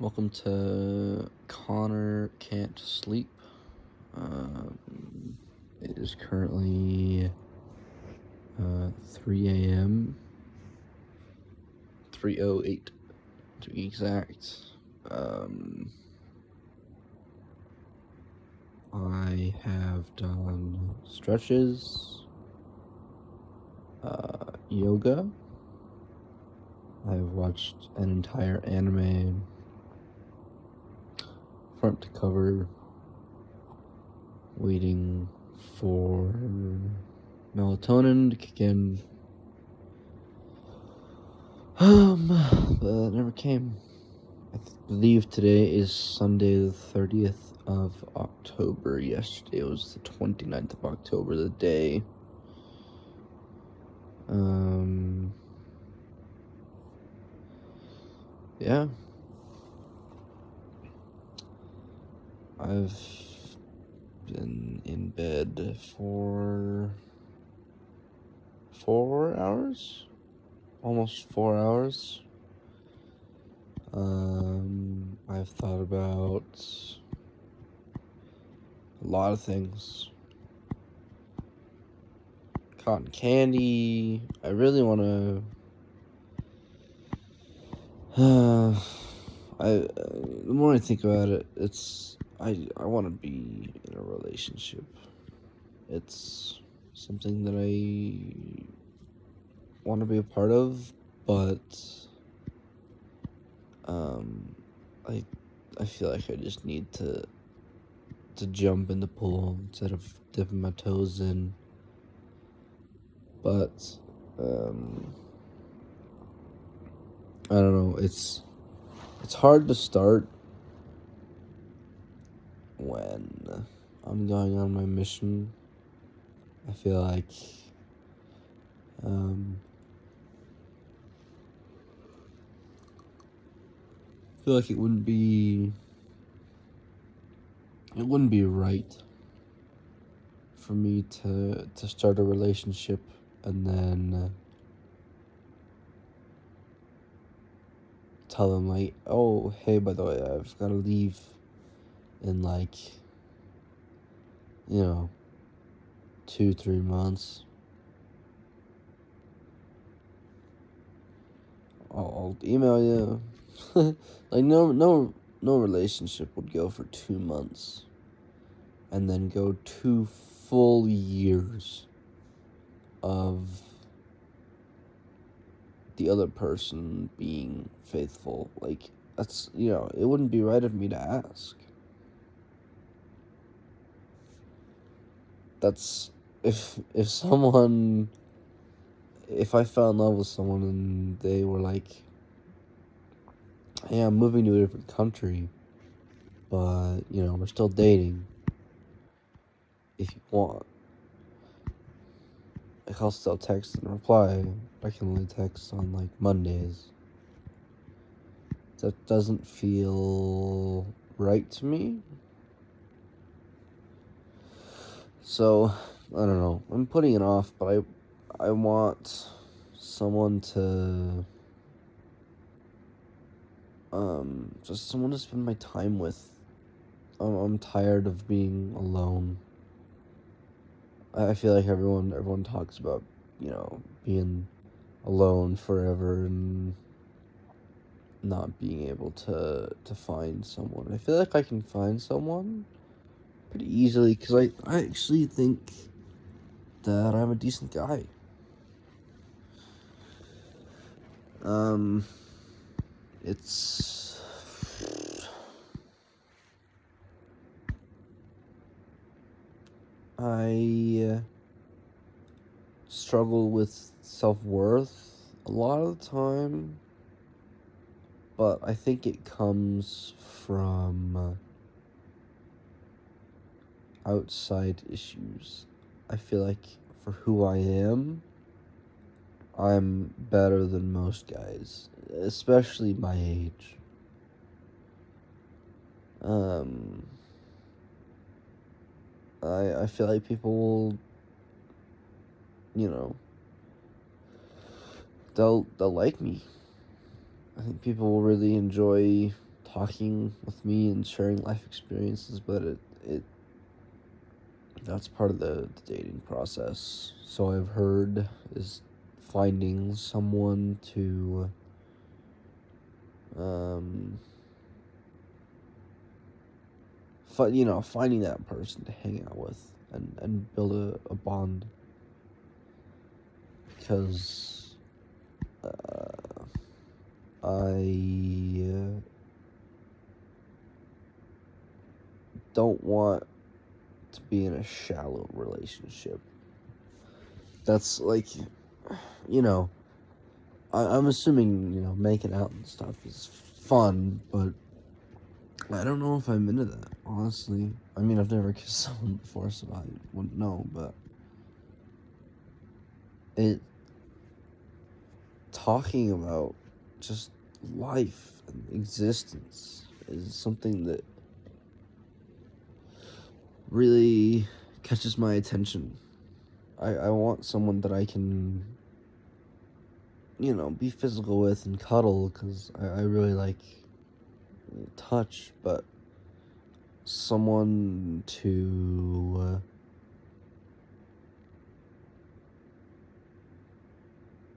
Welcome to Connor Can't Sleep. It is currently 3 a.m. 3:08 to be exact. I have done stretches, yoga. I've watched an entire anime front to cover, waiting for melatonin to kick in. But it never came. I believe today is Sunday the 30th of October. Yesterday was the 29th of October, the day. Yeah. I've been in bed for 4 hours? Almost 4 hours. I've thought about a lot of things. Cotton candy. I really want to. The more I think about it, I want to be in a relationship. It's something that I want to be a part of, but I feel like I just need to jump in the pool instead of dipping my toes in. But I don't know. It's hard to start when I'm going on my mission. I feel like it wouldn't be right for me to start a relationship and then tell them like, oh, hey, by the way, I've got to leave in 2-3 months. I'll email you. Like no relationship would go for 2 months and then go 2 full years of the other person being faithful. Like, that's, it wouldn't be right of me to ask. That's if I fell in love with someone and they were like, hey, I'm moving to a different country, but we're still dating. If you want, I'll still text and reply. I can only text on Mondays. That doesn't feel right to me. So I don't know. I'm putting it off, but I want someone to just someone to spend my time with. I'm tired of being alone. I feel like everyone talks about, being alone forever and not being able to find someone. I feel like I can find someone pretty easily because I actually think that I'm a decent guy. It's I struggle with self-worth a lot of the time, but I think it comes from outside issues. I feel like for who I am, I'm better than most guys, especially my age. I feel like people will, they'll like me. I think people will really enjoy talking with me and sharing life experiences, but it that's part of the dating process. So I've heard is finding someone to um finding that person to hang out with and build a bond, because I don't want to be in a shallow relationship. That's like, you know, I'm assuming, making out and stuff is fun, but I don't know if I'm into that, honestly. I mean, I've never kissed someone before, so I wouldn't know, but it talking about just life and existence is something that really catches my attention. I want someone that I can, be physical with and cuddle, because I really like touch, but someone to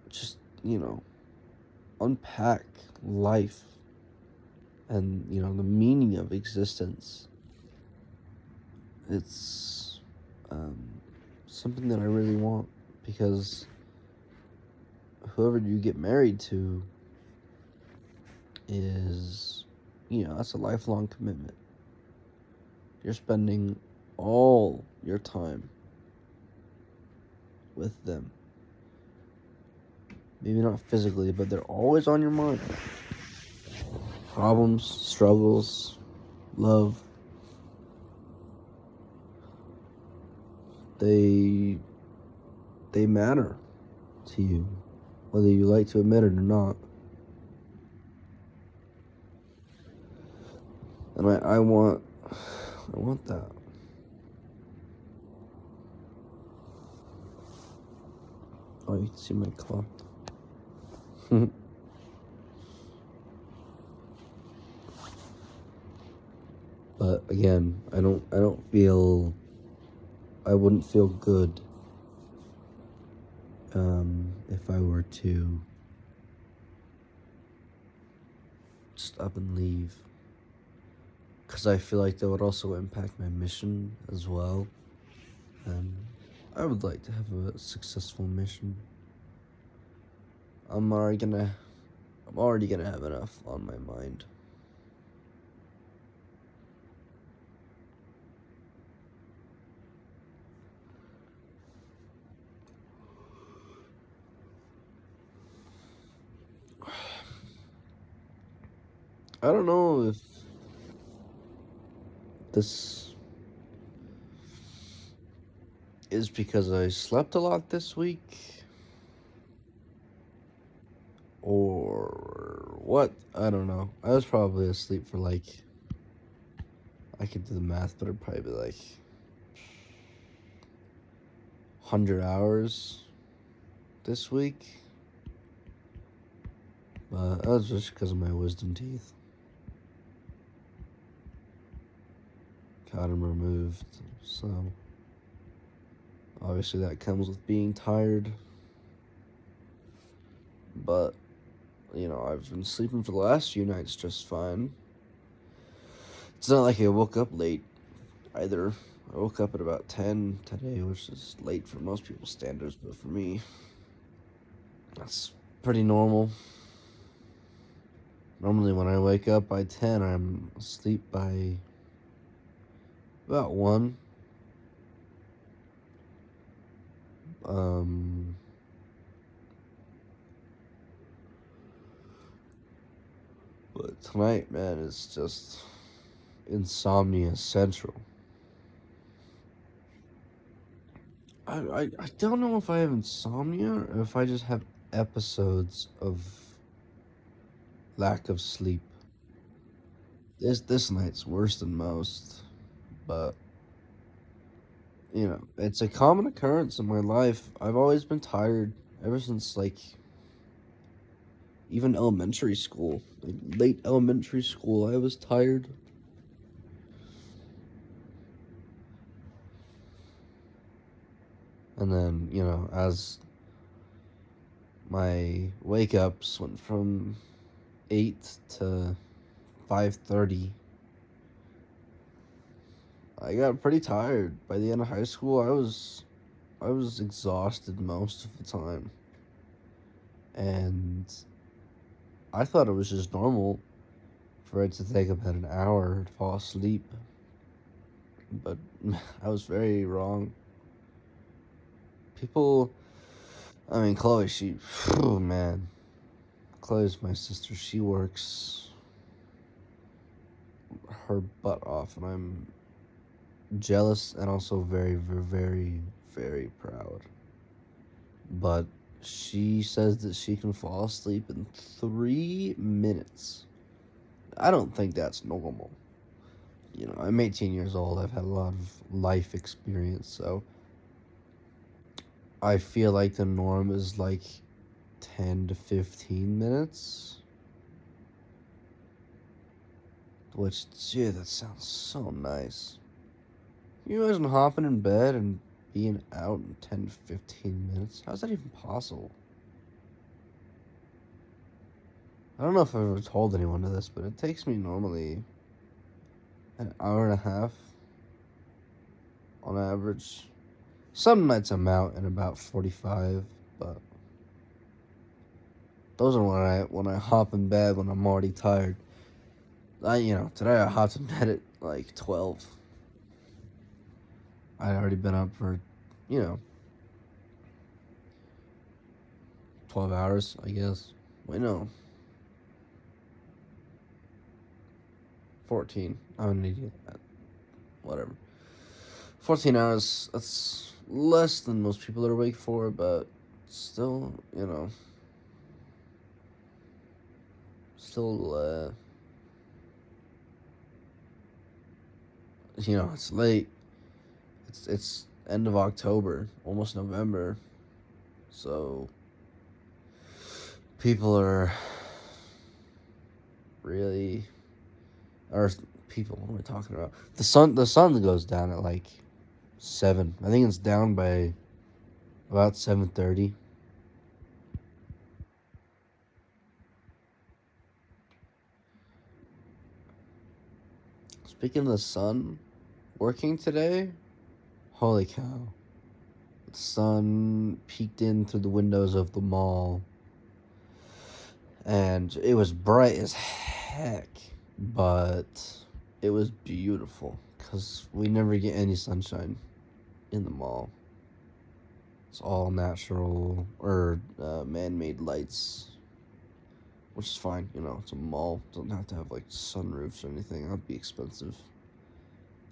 just, unpack life and, the meaning of existence. It's something that I really want, because whoever you get married to is, that's a lifelong commitment. You're spending all your time with them. Maybe not physically, but they're always on your mind. Problems, struggles, love. They matter to you, whether you like to admit it or not. And I want that. Oh, you can see my clock. But again, I wouldn't feel good if I were to just up and leave, because I feel like that would also impact my mission as well, and I would like to have a successful mission. I'm already gonna have enough on my mind. I don't know if this is because I slept a lot this week or what. I don't know. I was probably asleep for I could do the math, but it'd probably be 100 hours this week. But that was just because of my wisdom teeth. Got them removed, so obviously that comes with being tired. But, I've been sleeping for the last few nights just fine. It's not like I woke up late either. I woke up at about 10 today, which is late for most people's standards, but for me, that's pretty normal. Normally when I wake up by 10, I'm asleep by about 1. But tonight, man, it's just insomnia central. I don't know if I have insomnia or if I just have episodes of lack of sleep. This night's worse than most, but it's a common occurrence in my life. I've always been tired ever since even elementary school, like late elementary school, I was tired. And then, as my wake ups went from 8 to 5:30, I got pretty tired. By the end of high school, I was exhausted most of the time. And I thought it was just normal for it to take about an hour to fall asleep. But I was very wrong. People, I mean, Chloe, oh man. Chloe's my sister. She works her butt off, and I'm jealous and also very, very, very, very proud. But she says that she can fall asleep in 3 minutes. I don't think that's normal. I'm 18 years old. I've had a lot of life experience, so I feel like the norm is like 10 to 15 minutes. Which, gee, that sounds so nice. Can you imagine hopping in bed and being out in 10 to 15 minutes? How's that even possible? I don't know if I've ever told anyone this, but it takes me normally an hour and a half on average. Some nights I'm out in about 45, but those are when I hop in bed when I'm already tired. Today I hopped in bed at like 12. I'd already been up for, 12 hours, I guess. Wait, no. 14. I'm an idiot. Whatever. 14 hours, that's less than most people are awake for, but still, still, it's late. It's end of October, almost November. So people are really, or people, what am I talking about? The sun goes down at like 7. I think it's down by about 7:30. Speaking of the sun, working today, holy cow. The sun peeked in through the windows of the mall, and it was bright as heck, but it was beautiful, because we never get any sunshine in the mall. It's all natural, or man-made lights, which is fine, it's a mall. Doesn't have to have, like, sunroofs or anything. That'd be expensive.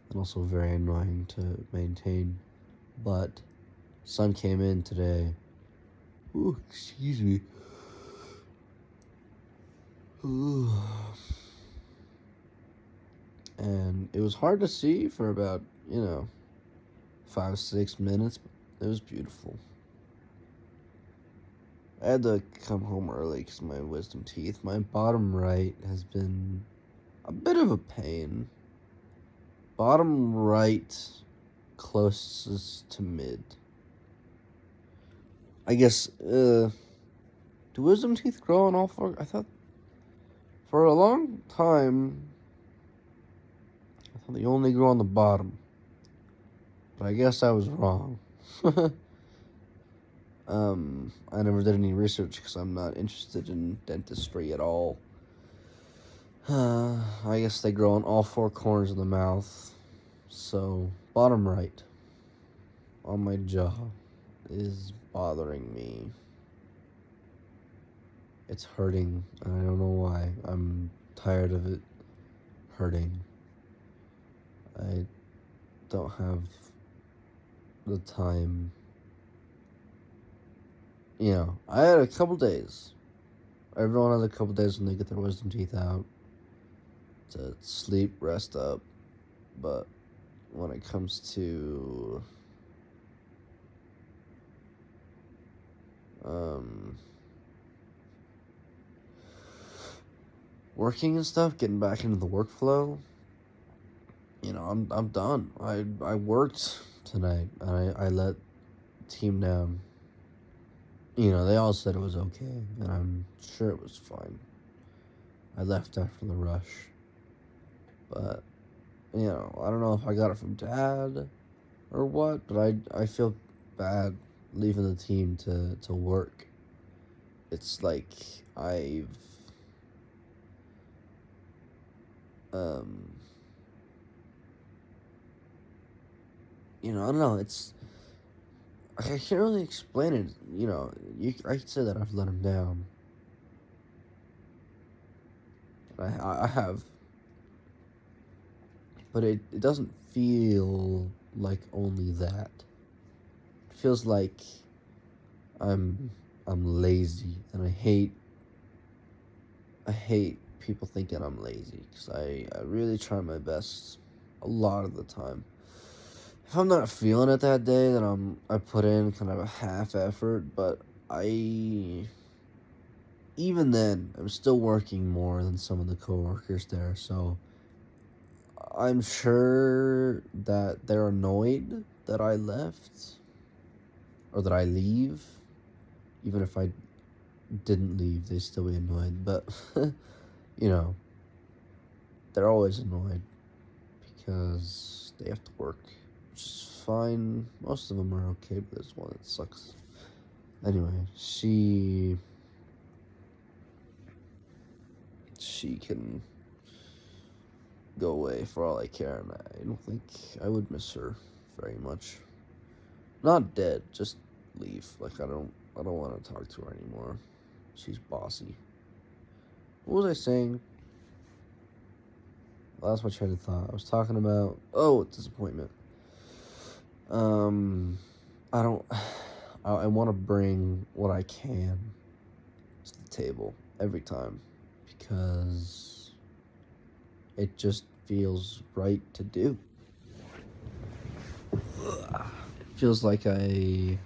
And also very annoying to maintain. But sun came in today. Ooh, excuse me. Ooh. And it was hard to see for about, 5-6 minutes, but it was beautiful. I had to come home early because of my wisdom teeth. My bottom right has been a bit of a pain. Bottom right closest to mid. I guess, do wisdom teeth grow on all four? I thought, for a long time, I thought they only grew on the bottom. But I guess I was wrong. I never did any research because I'm not interested in dentistry at all. I guess they grow on all 4 corners of the mouth. So, bottom right on my jaw is bothering me. It's hurting, and I don't know why. I'm tired of it hurting. I don't have the time. I had a couple days. Everyone has a couple days when they get their wisdom teeth out to sleep, rest up. But when it comes to working and stuff, getting back into the workflow. I'm done. I worked tonight, and I let the team down. They all said it was okay, and I'm sure it was fine. I left after the rush, but I don't know if I got it from Dad or what, but I feel bad leaving the team to work. It's like I've um I don't know. It's I can't really explain it. I could say that I've let him down. I have, but it doesn't feel like only that. It feels like I'm I'm lazy, and I hate people thinking I'm lazy, because I really try my best a lot of the time. If I'm not feeling it that day, then I put in kind of a half effort, but I even then I'm still working more than some of the coworkers there, so I'm sure that they're annoyed that I left, or that I leave. Even if I didn't leave, they'd still be annoyed, but you know, they're always annoyed because they have to work, which is fine. Most of them are okay, but there's one that sucks. Anyway, she can go away for all I care, and I don't think I would miss her very much. Not dead, just leave. Like, I don't want to talk to her anymore. She's bossy. What was I saying? That's my train of thought. I was talking about disappointment. I don't. I want to bring what I can to the table every time, because it just feels right to do. It feels like I'm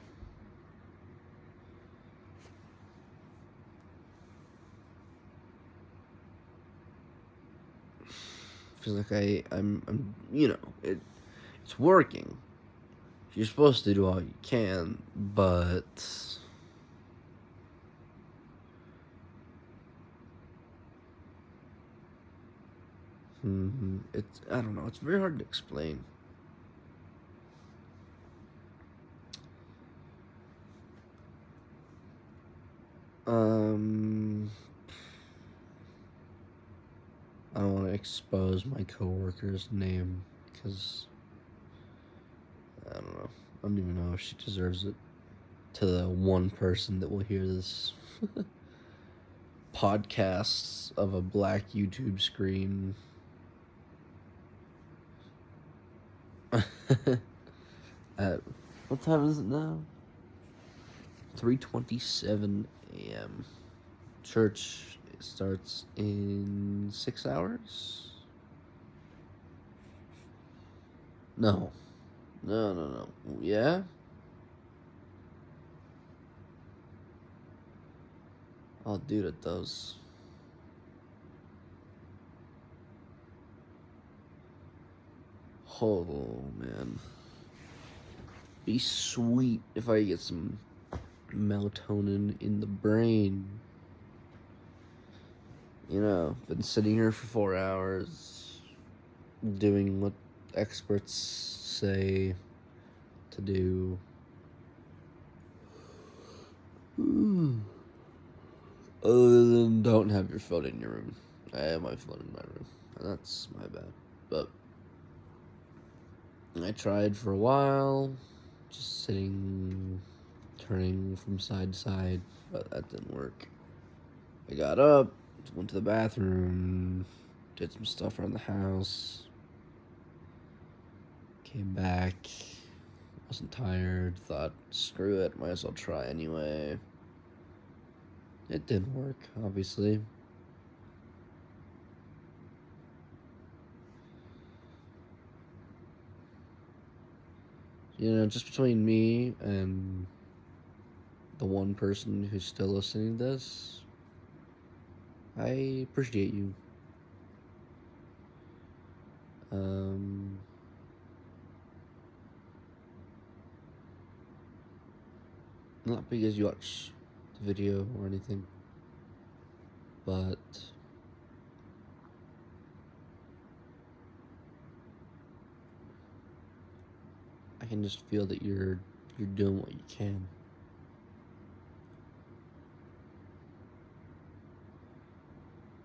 it's working. You're supposed to do all you can, but it's, I don't know, it's very hard to explain. Um, I don't want to expose my coworker's name, because I don't know. I don't even know if she deserves it. To the one person that will hear this podcast of a black YouTube screen. At what time is it now? 3:27 a.m. Church starts in 6 hours? No. No. Yeah? Oh, dude, it does. Oh, man. Be sweet if I get some melatonin in the brain. Been sitting here for 4 hours, doing what experts say to do. Other than don't have your phone in your room. I have my phone in my room, and that's my bad. But I tried for a while, just sitting, turning from side to side, but that didn't work. I got up, went to the bathroom, did some stuff around the house, came back, wasn't tired, thought, screw it, might as well try anyway. It didn't work, obviously. Just between me and the one person who's still listening to this, I appreciate you. Not because you watch the video or anything, but I can just feel that you're doing what you can.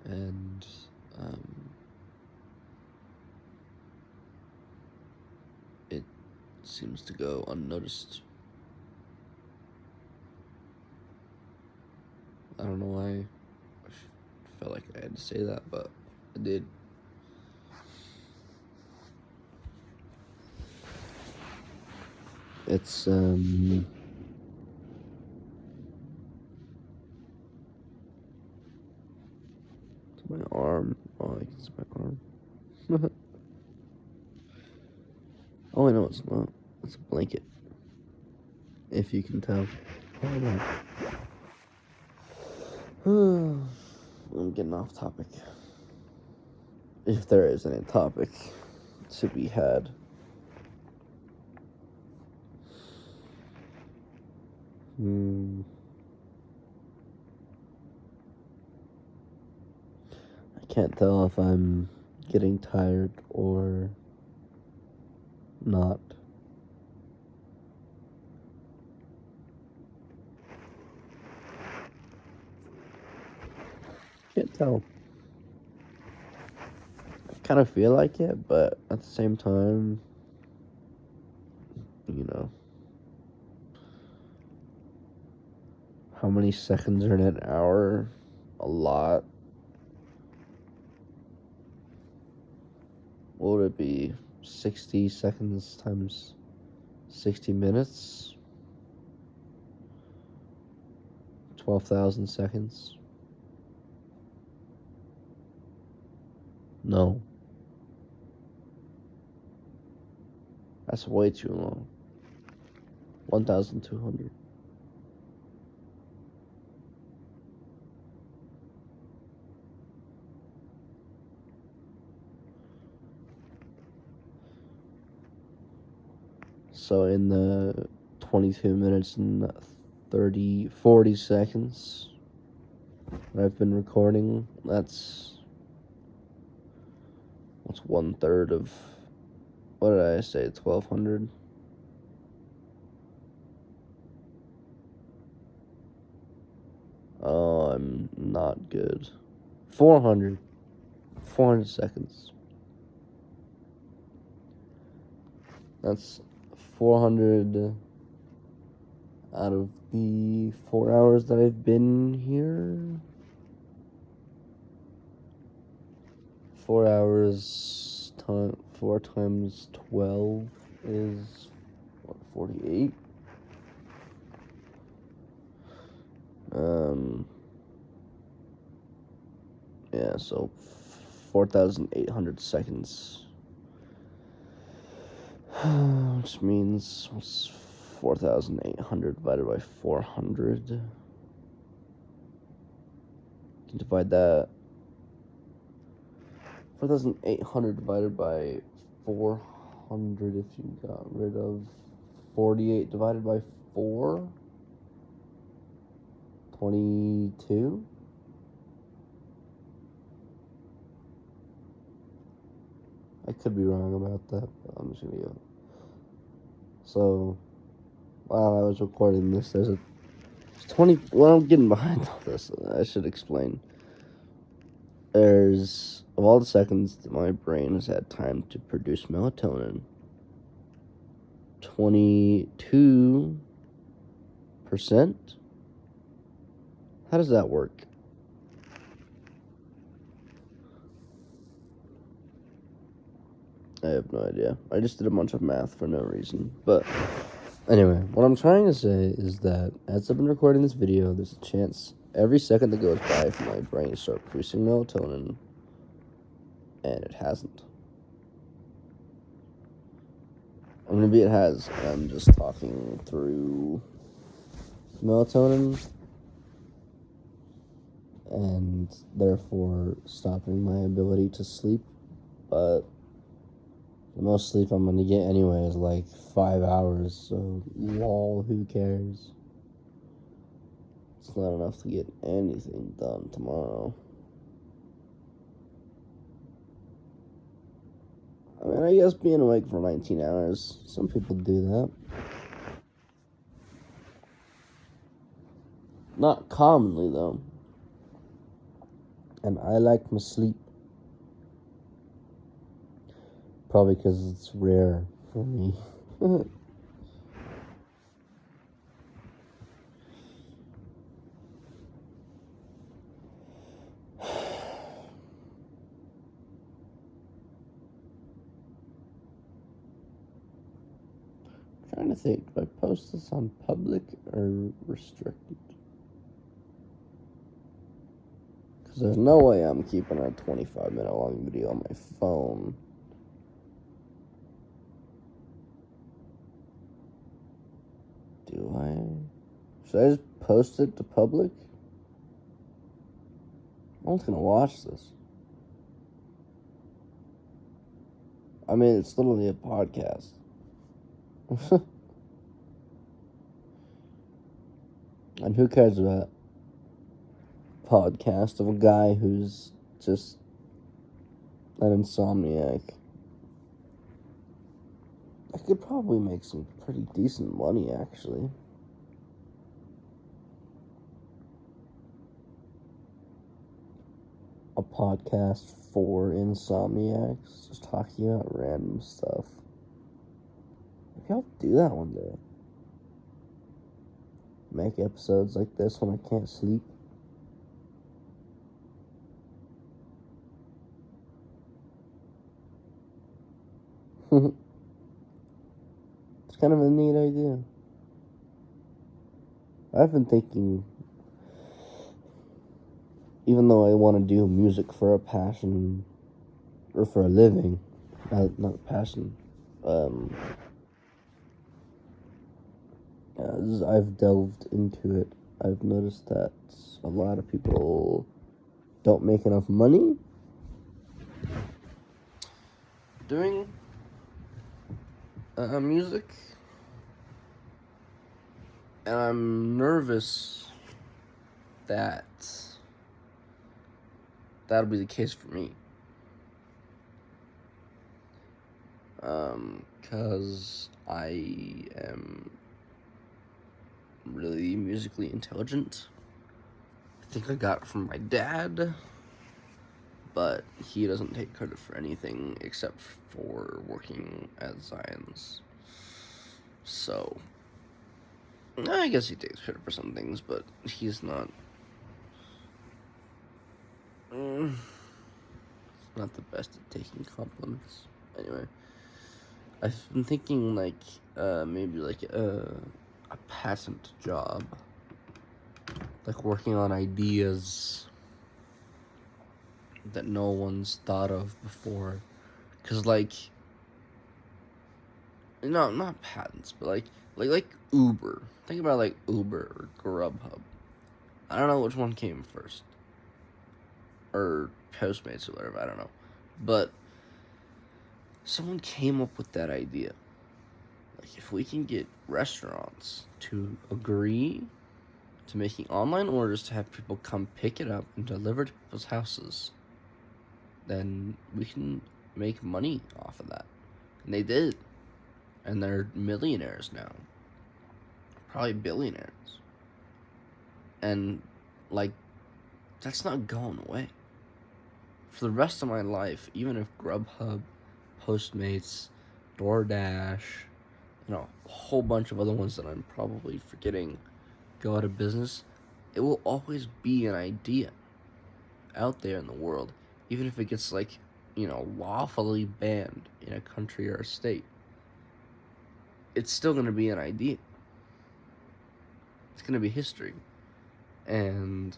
And it seems to go unnoticed. I don't know why I felt like I had to say that, but I did. It's my arm. Oh, I can see my arm. Oh, I know it's not. It's a blanket. If you can tell. I'm getting off topic. If there is any topic to be had. I can't tell if I'm getting tired or not. Can't tell. I kind of feel like it, but at the same time, you know, how many seconds are in an hour? A lot. What would it be? 60 seconds times 60 minutes? 12,000 seconds? No. That's way too long. 1,200. So in the 22 minutes and 40 seconds that I've been recording, that's 1/3 of, what did I say, 1,200? Oh, I'm not good. 400 seconds. That's 400 out of the 4 hours that I've been here. 4 hours, 4 times 12 is, what, 48? Yeah, so 4,800 seconds. Which means, what's 4,800 divided by 400? You can divide that. 4,800 divided by 400 if you got rid of 48 divided by 4? 22? I could be wrong about that, but I'm just gonna go. So, while I was recording this, there's 20. Well, I'm getting behind all this. I should explain. There's, of all the seconds that my brain has had time to produce melatonin, 22%? How does that work? I have no idea. I just did a bunch of math for no reason. But anyway, what I'm trying to say is that as I've been recording this video, there's a chance every second that goes by for my brain to start producing melatonin, and it hasn't. Maybe it has. I'm just talking through melatonin, and therefore stopping my ability to sleep. But the most sleep I'm gonna get anyway is like 5 hours, so lol, who cares? It's not enough to get anything done tomorrow. I mean, I guess being awake for 19 hours, some people do that. Not commonly, though. And I like my sleep. Probably because it's rare for me. Trying to think, do I post this on public or restricted? Because there's no way I'm keeping a 25-minute long video on my phone. Do I? Should I just post it to public? No one's gonna watch this. I mean, it's literally a podcast. And who cares about a podcast of a guy who's just an insomniac? I could probably make some pretty decent money, actually. A podcast for insomniacs, just talking about random stuff. Maybe I'll do that one day. Make episodes like this when I can't sleep. It's kind of a neat idea. I've been thinking, even though I want to do music for a passion, or for a living, not a passion, as I've delved into it, I've noticed that a lot of people don't make enough money doing music, and I'm nervous that that'll be the case for me. Because I am really musically intelligent. I think I got it from my dad, but he doesn't take credit for anything except for working at Zions. So, I guess he takes credit for some things, but he's not not the best at taking compliments. Anyway, I've been thinking maybe like a patent job, like working on ideas that no one's thought of before. Cause no, not patents, but like Uber. Think about like Uber or Grubhub. I don't know which one came first, or Postmates or whatever. I don't know, but someone came up with that idea. Like, if we can get restaurants to agree to making online orders to have people come pick it up and deliver to people's houses, then we can make money off of that. And they did. And they're millionaires now. Probably billionaires. And, that's not going away. For the rest of my life, even if Grubhub, Postmates, DoorDash, a whole bunch of other ones that I'm probably forgetting go out of business, it will always be an idea out there in the world, even if it gets lawfully banned in a country or a state. It's still going to be an idea. It's going to be history. And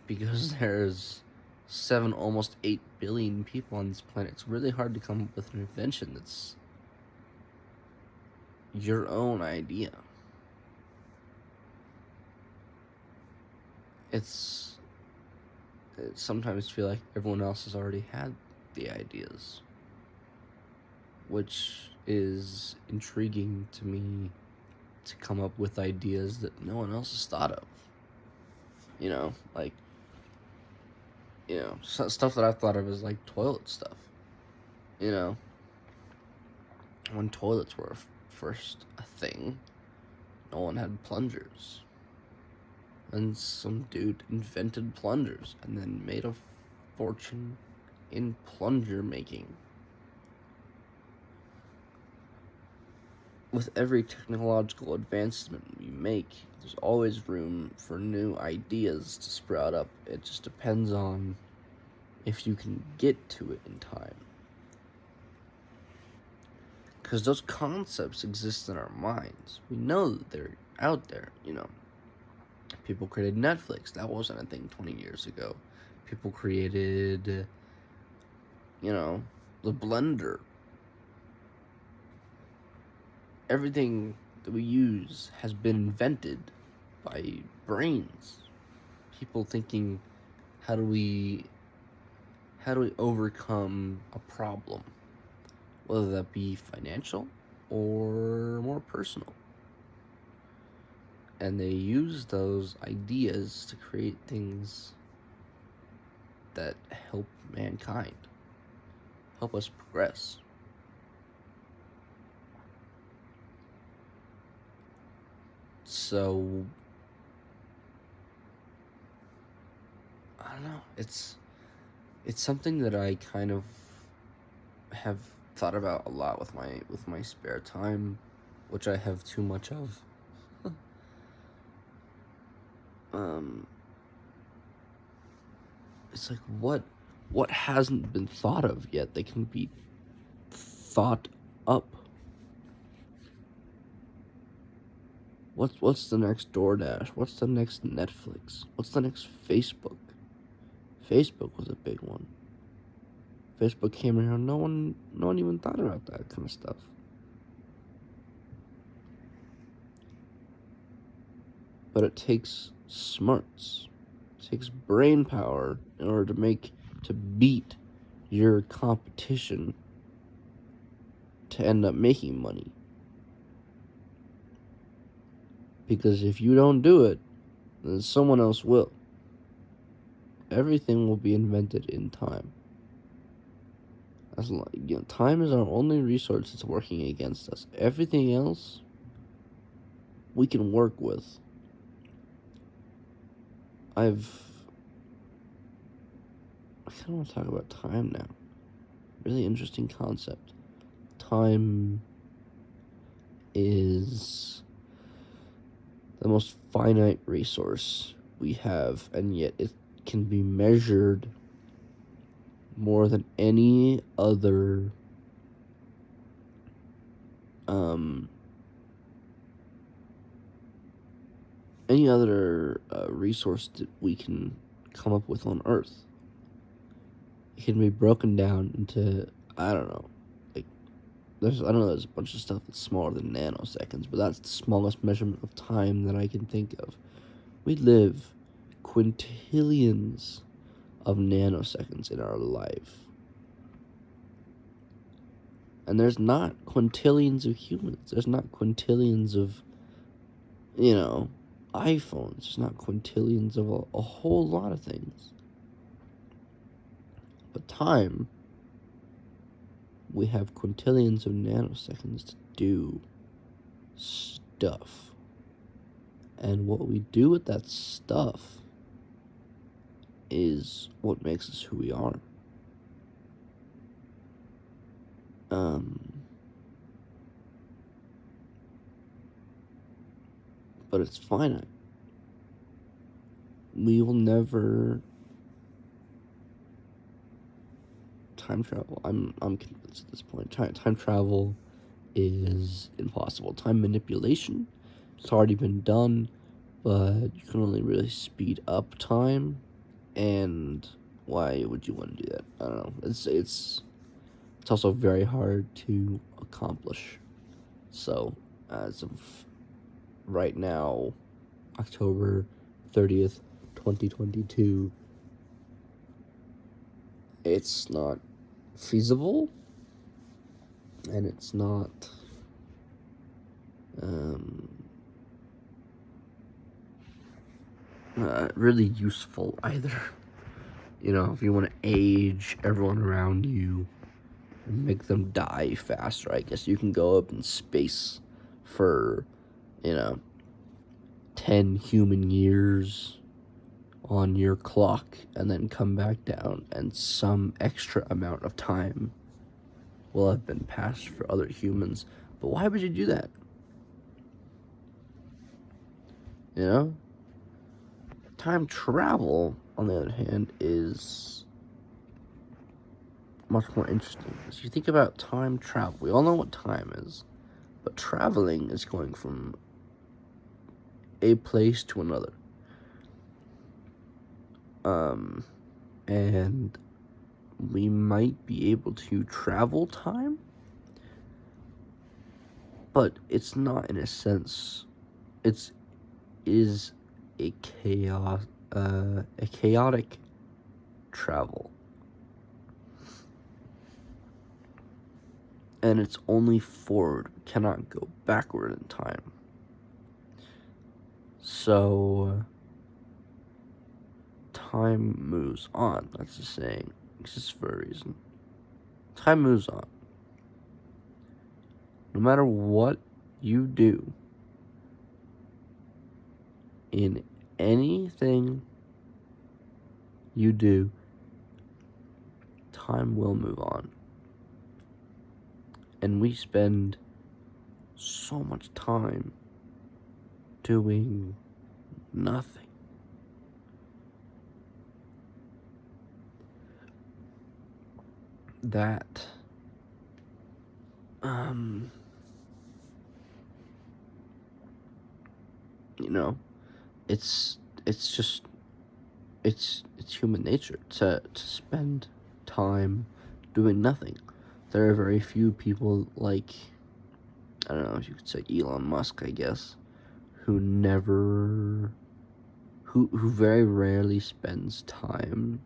because there's 7, almost 8 billion people on this planet, it's really hard to come up with an invention that's your own idea. It's sometimes feel like everyone else has already had the ideas, which is intriguing to me, to come up with ideas that no one else has thought of. Like, stuff that I've thought of is like toilet stuff. When toilets were first a thing, no one had plungers. And some dude invented plungers and then made a fortune in plunger making. With every technological advancement we make, there's always room for new ideas to sprout up. It just depends on if you can get to it in time. Because those concepts exist in our minds. We know that they're out there, People created Netflix. That wasn't a thing 20 years ago. People created, the blender. Everything that we use has been invented by brains. People thinking, how do we overcome a problem? Whether that be financial or more personal. And they use those ideas to create things that help mankind, help us progress. So, I don't know, it's something that I kind of have thought about a lot with my spare time, which I have too much of. It's like, what hasn't been thought of yet that can be thought up? What's the next DoorDash? What's the next Netflix? What's the next Facebook? Facebook was a big one. Facebook came around, no one even thought about that kind of stuff. But it takes smarts. It takes brain power in order to beat your competition to end up making money. Because if you don't do it, then someone else will. Everything will be invented in time. Time is our only resource that's working against us. Everything else we can work with. I kind of want to talk about time now. Really interesting concept. Time is the most finite resource we have, and yet it can be measured more than any other resource that we can come up with on Earth. It can be broken down into, there's a bunch of stuff that's smaller than nanoseconds, but that's the smallest measurement of time that I can think of. We live quintillions of nanoseconds in our life. And there's not quintillions of humans. There's not quintillions of, iPhones. There's not quintillions of a whole lot of things. But time, we have quintillions of nanoseconds to do stuff. And what we do with that stuff is what makes us who we are. But it's finite. We will never time travel. I'm convinced at this point. Time travel is impossible. Time manipulation, it's already been done, but you can only really speed up time. And why would you want to do that? I don't know. It's also very hard to accomplish. So, as of right now, October 30th, 2022, it's not feasible, and it's not really useful either. You know, if you want to age everyone around you and make them die faster, I guess you can go up in space for, 10 human years on your clock and then come back down, and some extra amount of time will have been passed for other humans. But why would you do that? You know? Time travel, on the other hand, is much more interesting. So you think about time travel. We all know what time is, but traveling is going from a place to another. And we might be able to travel time, but it's not in a sense. It is a chaotic travel, and it's only forward. We cannot go backward in time. So time moves on. That's the saying. Exists for a reason. Time moves on. No matter what you do in anything you do, time will move on. And we spend so much time doing nothing. That it's human nature to spend time doing nothing. There are very few people, like, I don't know if you could say Elon Musk, I guess, who very rarely spends time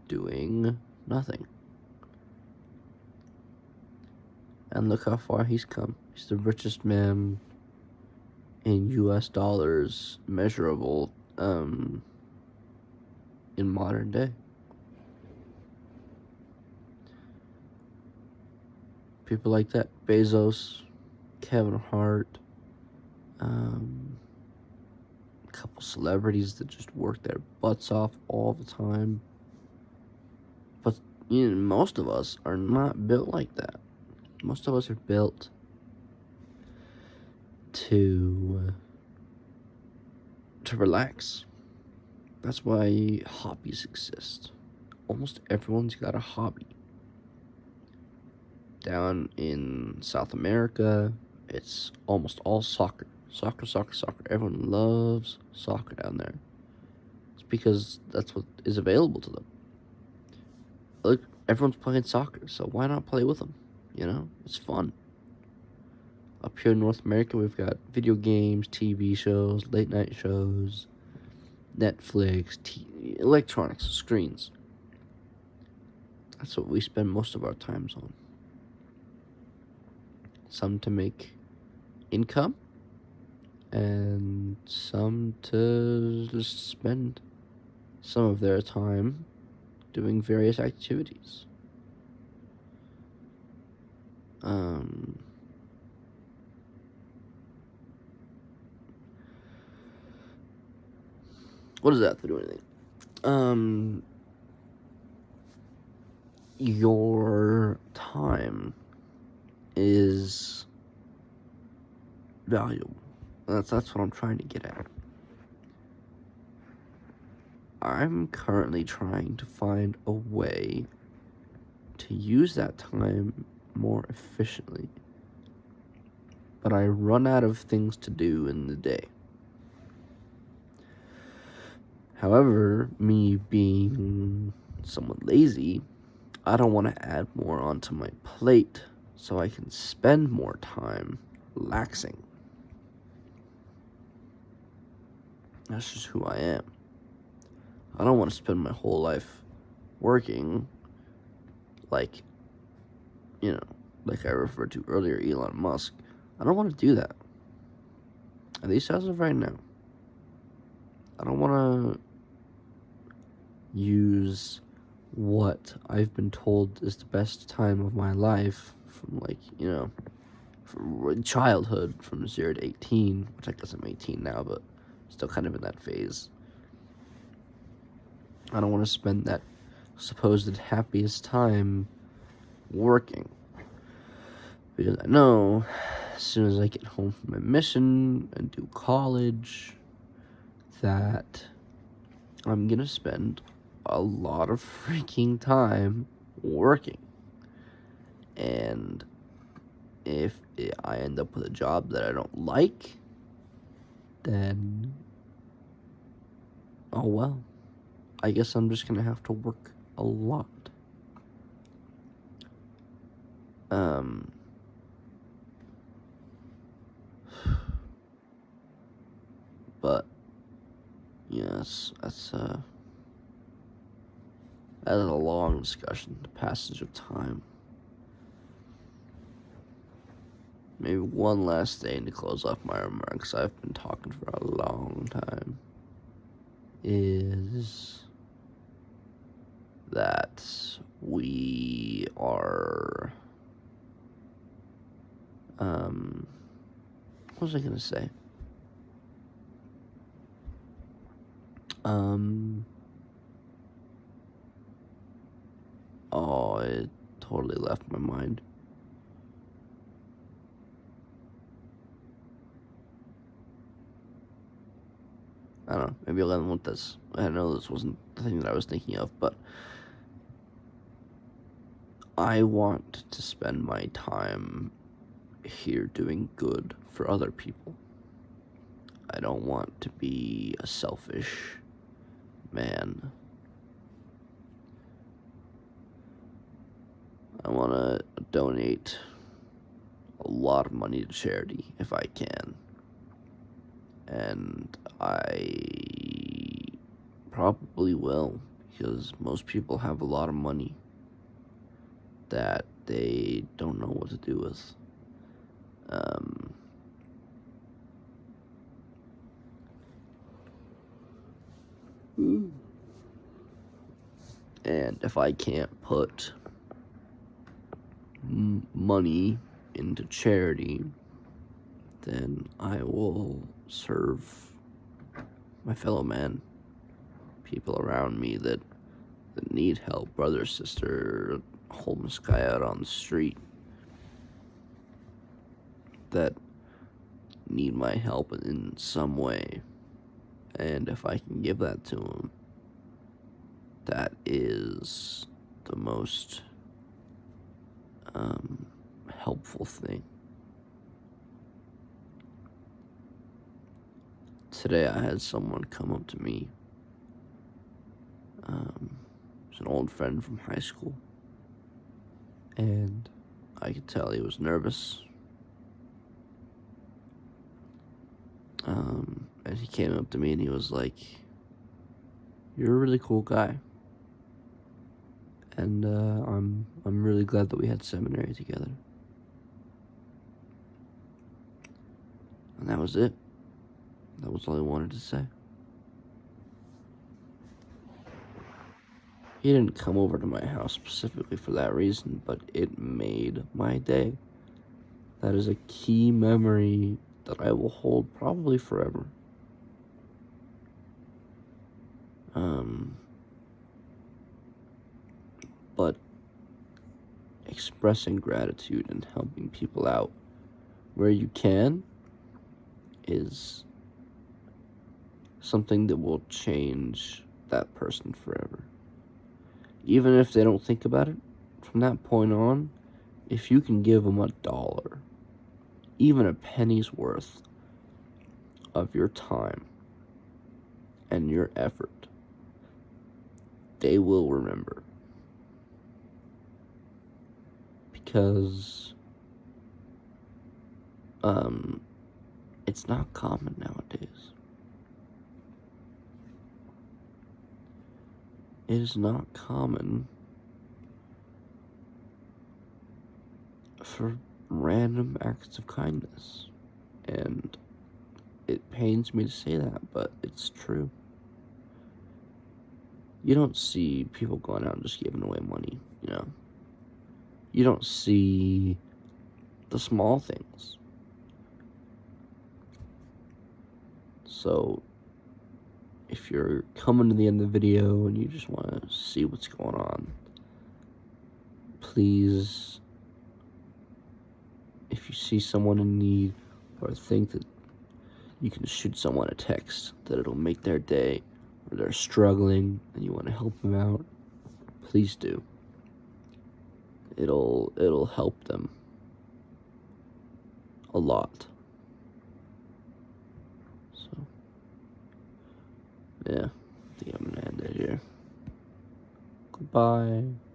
doing nothing. And look how far he's come. He's the richest man in US dollars measurable in modern day. People like that. Bezos, Kevin Hart, a couple celebrities that just work their butts off all the time. But most of us are not built like that. Most of us are built to relax. That's why hobbies exist. Almost everyone's got a hobby. Down in South America, it's almost all soccer. Soccer. Everyone loves soccer down there. It's because that's what is available to them. Look, everyone's playing soccer, so why not play with them? It's fun. Up here in North America, we've got video games, TV shows, late night shows, Netflix, electronics, screens. That's what we spend most of our times on. Some to make income, and some to just spend some of their time doing various activities. What does that have to do with anything? Your time is valuable. That's what I'm trying to get at. I'm currently trying to find a way to use that time more efficiently, but I run out of things to do in the day. However, me being somewhat lazy, I don't want to add more onto my plate so I can spend more time relaxing. That's just who I am. I don't want to spend my whole life working like, like I referred to earlier, Elon Musk. I don't want to do that. At least as of right now. I don't want to use what I've been told is the best time of my life from, from childhood, from 0 to 18, which I guess I'm 18 now, but still kind of in that phase. I don't want to spend that supposed happiest time working. Because I know as soon as I get home from my mission and do college, that I'm gonna spend a lot of freaking time working. And if I end up with a job that I don't like, then, oh well. I guess I'm just gonna have to work a lot. But yes, that's a long discussion, the passage of time. Maybe one last thing to close off my remarks. I've been talking for a long time. Is that we are, what was I gonna say? Oh, it totally left my mind. I don't know, maybe I'll end with this. I know this wasn't the thing that I was thinking of, but I want to spend my time here doing good for other people. I don't want to be a selfish man. I want to donate a lot of money to charity if I can. And I probably will, because most people have a lot of money that they don't know what to do with. And if I can't put money into charity, then I will serve my fellow man, people around me that need help, brother, sister, homeless guy out on the street that need my help in some way. And if I can give that to them, that is the most helpful thing. Today I had someone come up to me. It's an old friend from high school, and I could tell he was nervous. And he came up to me and he was like, "You're a really cool guy, and I'm really glad that we had seminary together." And that was it. That was all I wanted to say. He didn't come over to my house specifically for that reason, but it made my day. That is a key memory that I will hold probably forever. But expressing gratitude and helping people out where you can is something that will change that person forever. Even if they don't think about it, from that point on, if you can give them $1, even a penny's worth of your time and your effort, they will remember. Because it's not common nowadays. It is not common for random acts of kindness. And it pains me to say that, but it's true. You don't see people going out and just giving away money, you know? You don't see the small things. So, if you're coming to the end of the video and you just want to see what's going on, please, if you see someone in need or think that you can shoot someone a text that it'll make their day, or they're struggling and you want to help them out, please do. It'll help them a lot. So, yeah, I think I'm gonna end it here. Goodbye.